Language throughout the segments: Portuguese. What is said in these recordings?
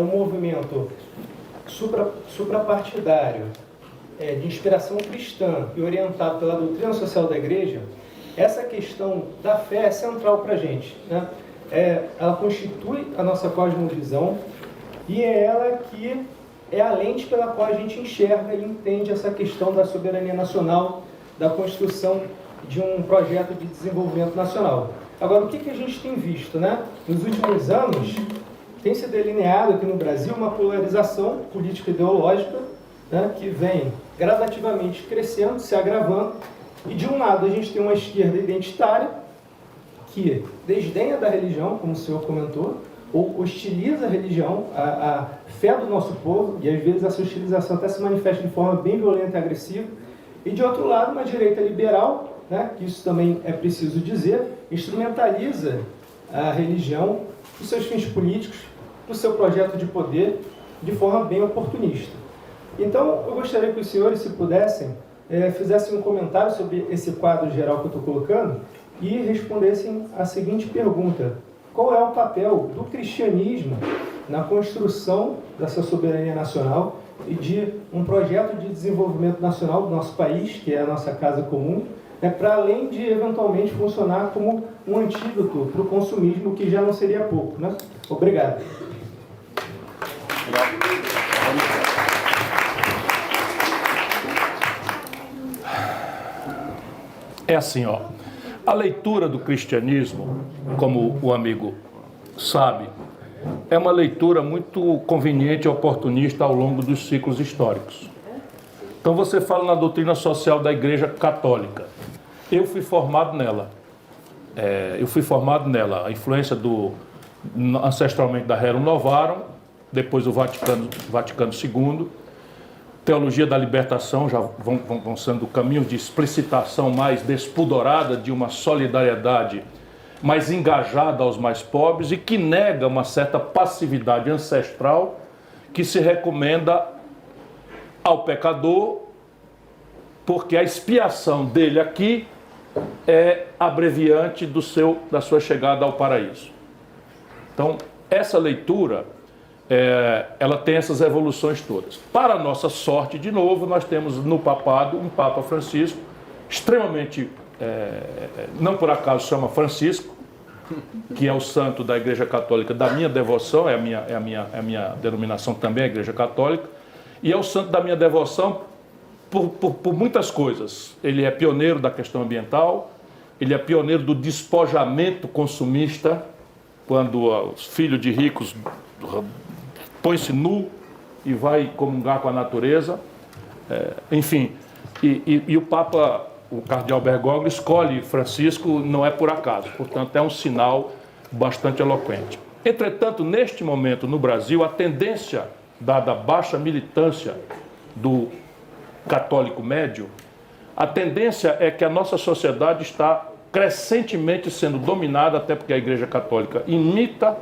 um movimento suprapartidário, de inspiração cristã e orientado pela doutrina social da Igreja, essa questão da fé é central para a gente, né? Ela constitui a nossa cosmovisão e é ela que é a lente pela qual a gente enxerga e entende essa questão da soberania nacional, da construção de um projeto de desenvolvimento nacional. Agora, o que a gente tem visto, né? Nos últimos anos, tem se delineado aqui no Brasil uma polarização político-ideológica, né, que vem gradativamente crescendo, se agravando, e de um lado a gente tem uma esquerda identitária, que desdenha da religião, como o senhor comentou, ou hostiliza a religião, a fé do nosso povo, e às vezes essa hostilização até se manifesta de forma bem violenta e agressiva, e de outro lado uma direita liberal, né, que isso também é preciso dizer, instrumentaliza a religião para os seus fins políticos, para o seu projeto de poder, de forma bem oportunista. Então, eu gostaria que os senhores, se pudessem, fizessem um comentário sobre esse quadro geral que eu estou colocando e respondessem a seguinte pergunta: qual é o papel do cristianismo na construção dessa soberania nacional e de um projeto de desenvolvimento nacional do nosso país, que é a nossa casa comum, para além de, eventualmente, funcionar como um antídoto para o consumismo, que já não seria pouco, né? Obrigado. É assim, ó. A leitura do cristianismo, como o amigo sabe, é uma leitura muito conveniente e oportunista ao longo dos ciclos históricos. Então você fala na doutrina social da Igreja Católica. Eu fui formado nela. A influência ancestralmente da Rerum Novarum, depois o Vaticano II, teologia da libertação, já vão sendo caminhos de explicitação mais despudorada de uma solidariedade mais engajada aos mais pobres e que nega uma certa passividade ancestral que se recomenda ao pecador, porque a expiação dele aqui é abreviante da sua chegada ao paraíso. Então, essa leitura, ela tem essas evoluções todas. Para nossa sorte, de novo, nós temos no papado um Papa Francisco, extremamente, não por acaso chama Francisco, que é o santo da Igreja Católica da minha devoção, é a minha denominação também, a Igreja Católica, e é o santo da minha devoção por muitas coisas. Ele é pioneiro da questão ambiental, ele é pioneiro do despojamento consumista, quando os filhos de ricos põe-se nu e vai comungar com a natureza, enfim. E o Papa, o cardeal Bergoglio, escolhe Francisco, não é por acaso, portanto é um sinal bastante eloquente. Entretanto, neste momento no Brasil, a tendência, dada a baixa militância do católico médio, a tendência é que a nossa sociedade está crescentemente sendo dominada, até porque a Igreja Católica imita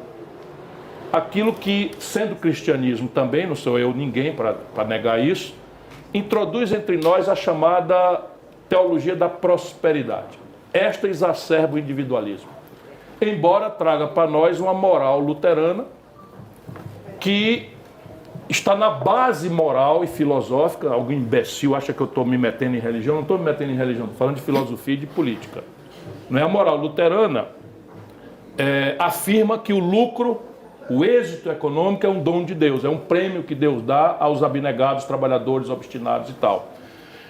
aquilo que, sendo cristianismo também, não sou eu ninguém para negar isso, introduz entre nós a chamada teologia da prosperidade. Esta exacerba o individualismo, embora traga para nós uma moral luterana que está na base moral e filosófica. Algum imbecil acha que eu estou me metendo em religião? Não estou me metendo em religião, estou falando de filosofia e de política. Não é? A moral luterana afirma que o lucro, o êxito econômico é um dom de Deus, é um prêmio que Deus dá aos abnegados, trabalhadores, obstinados e tal.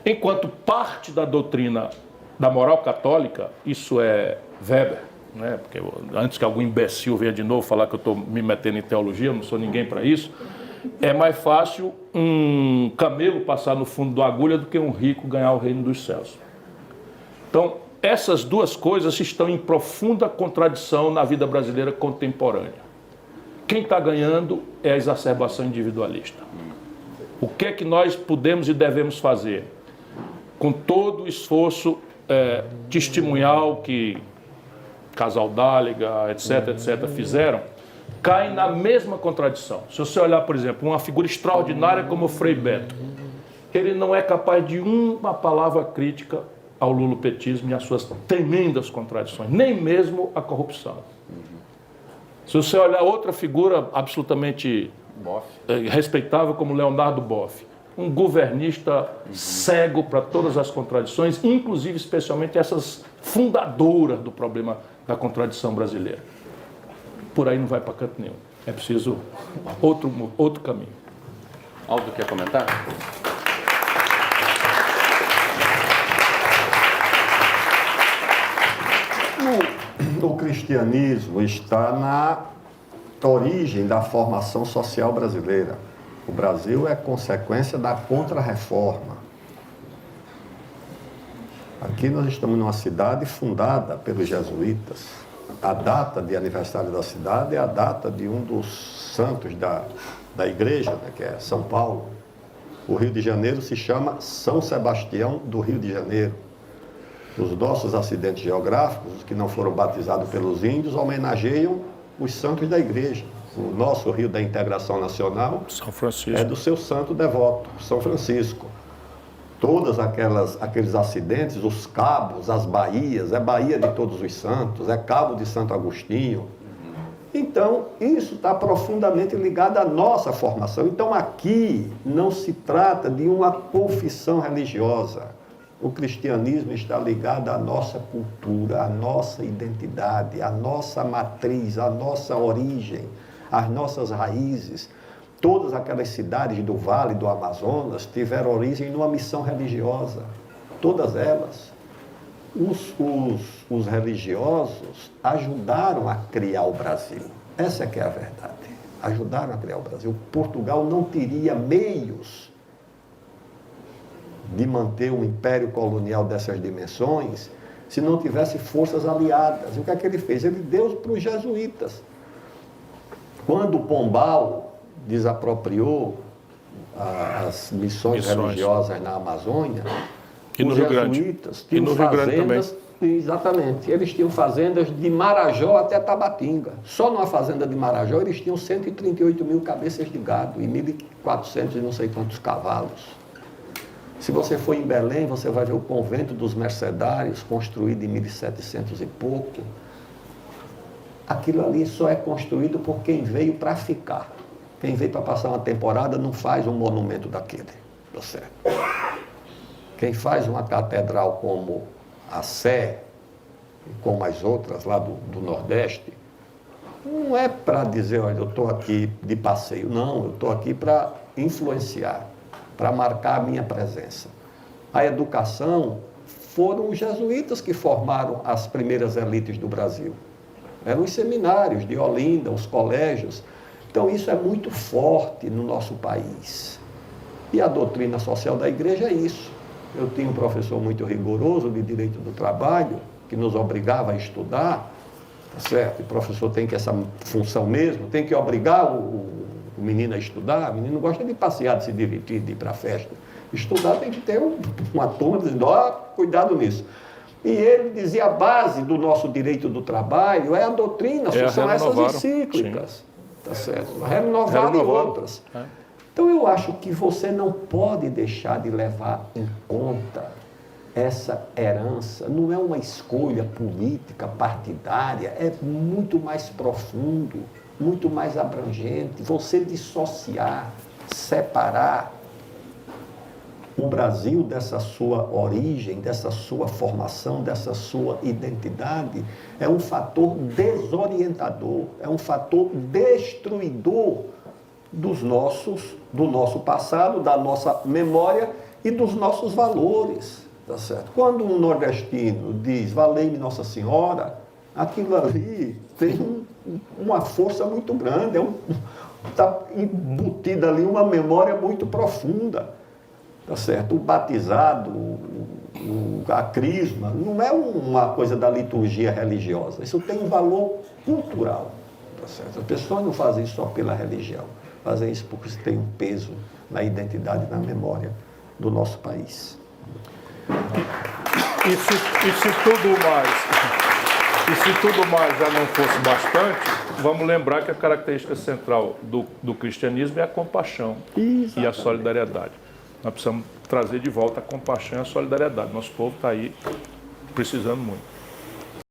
Enquanto parte da doutrina da moral católica, isso é Weber, né? Porque antes que algum imbecil venha de novo falar que eu estou me metendo em teologia, eu não sou ninguém para isso, é mais fácil um camelo passar no fundo da agulha do que um rico ganhar o reino dos céus. Então, essas duas coisas estão em profunda contradição na vida brasileira contemporânea. Quem está ganhando é a exacerbação individualista. O que é que nós podemos e devemos fazer? Com todo o esforço testemunhal que Casal Dáliga, etc., fizeram, cai na mesma contradição. Se você olhar, por exemplo, uma figura extraordinária como o Frei Beto, ele não é capaz de uma palavra crítica ao lulopetismo e às suas tremendas contradições, nem mesmo a corrupção. Se você olhar outra figura absolutamente respeitável como Leonardo Boff. Um governista cego para todas as contradições, inclusive, especialmente, essas fundadoras do problema da contradição brasileira. Por aí não vai para canto nenhum. É preciso outro caminho. Aldo quer comentar? O cristianismo está na origem da formação social brasileira. O Brasil é consequência da Contra-Reforma. Aqui nós estamos numa cidade fundada pelos jesuítas. A data de aniversário da cidade é a data de um dos santos da igreja, né, que é São Paulo. O Rio de Janeiro se chama São Sebastião do Rio de Janeiro. Os nossos acidentes geográficos, os que não foram batizados pelos índios, homenageiam os santos da igreja. O nosso Rio da Integração Nacional São Francisco. é do seu santo devoto, São Francisco. Todos aqueles acidentes, os cabos, as baías, é Baía de Todos os Santos, é Cabo de Santo Agostinho. Então, isso está profundamente ligado à nossa formação. Então, aqui não se trata de uma confissão religiosa. O cristianismo está ligado à nossa cultura, à nossa identidade, à nossa matriz, à nossa origem, às nossas raízes. Todas aquelas cidades do Vale do Amazonas tiveram origem numa missão religiosa. Todas elas. Os religiosos ajudaram a criar o Brasil. Essa é que é a verdade. Ajudaram a criar o Brasil. Portugal não teria meios de manter um império colonial dessas dimensões se não tivesse forças aliadas. E o que é que ele fez? Ele deu para os jesuítas. Quando Pombal desapropriou as missões religiosas na Amazônia, E no os Rio Grande. jesuítas E no Rio Grande também. exatamente, eles tinham fazendas de Marajó até Tabatinga. Só numa fazenda de Marajó eles tinham 138 mil cabeças de gado e 1.400 e não sei quantos cavalos. Se você for em Belém, você vai ver o convento dos mercedários, construído em 1700 e pouco. Aquilo ali só é construído por quem veio para ficar. Quem veio para passar uma temporada não faz um monumento daquele, tá certo? Quem faz uma catedral como a Sé, como as outras lá do Nordeste, não é para dizer, olha, eu estou aqui de passeio. Não, eu estou aqui para influenciar, para marcar a minha presença. A educação foram os jesuítas que formaram as primeiras elites do Brasil. Eram os seminários de Olinda, os colégios. Então, isso é muito forte no nosso país. E a doutrina social da igreja é isso. Eu tinha um professor muito rigoroso de direito do trabalho, que nos obrigava a estudar, tá certo? E o professor tem que essa função mesmo, tem que obrigar o menino a estudar. O menino não gosta de passear, de se divertir, de ir para a festa. Estudar tem que ter uma turma dizendo, ó, cuidado nisso. E ele dizia, a base do nosso direito do trabalho é a doutrina, são essas encíclicas. Sim. Tá certo? Renovar e outras. É. Então, eu acho que você não pode deixar de levar em conta essa herança. Não é uma escolha política, partidária, é muito mais profundo, muito mais abrangente. Você dissociar, separar o Brasil dessa sua origem, dessa sua formação, dessa sua identidade, é um fator desorientador, é um fator destruidor do nosso passado, da nossa memória e dos nossos valores, tá certo? Quando um nordestino diz, valei-me Nossa Senhora, aquilo ali tem uma força muito grande, está embutida ali uma memória muito profunda. Tá certo? O batizado, a crisma, não é uma coisa da liturgia religiosa. Isso tem um valor cultural. Tá certo? As pessoas não fazem isso só pela religião. Fazem isso porque isso tem um peso na identidade e na memória do nosso país. E se tudo mais já não fosse bastante, vamos lembrar que a característica central do cristianismo é a compaixão. Exatamente. E a solidariedade. Nós precisamos trazer de volta a compaixão e a solidariedade. Nosso povo está aí precisando muito.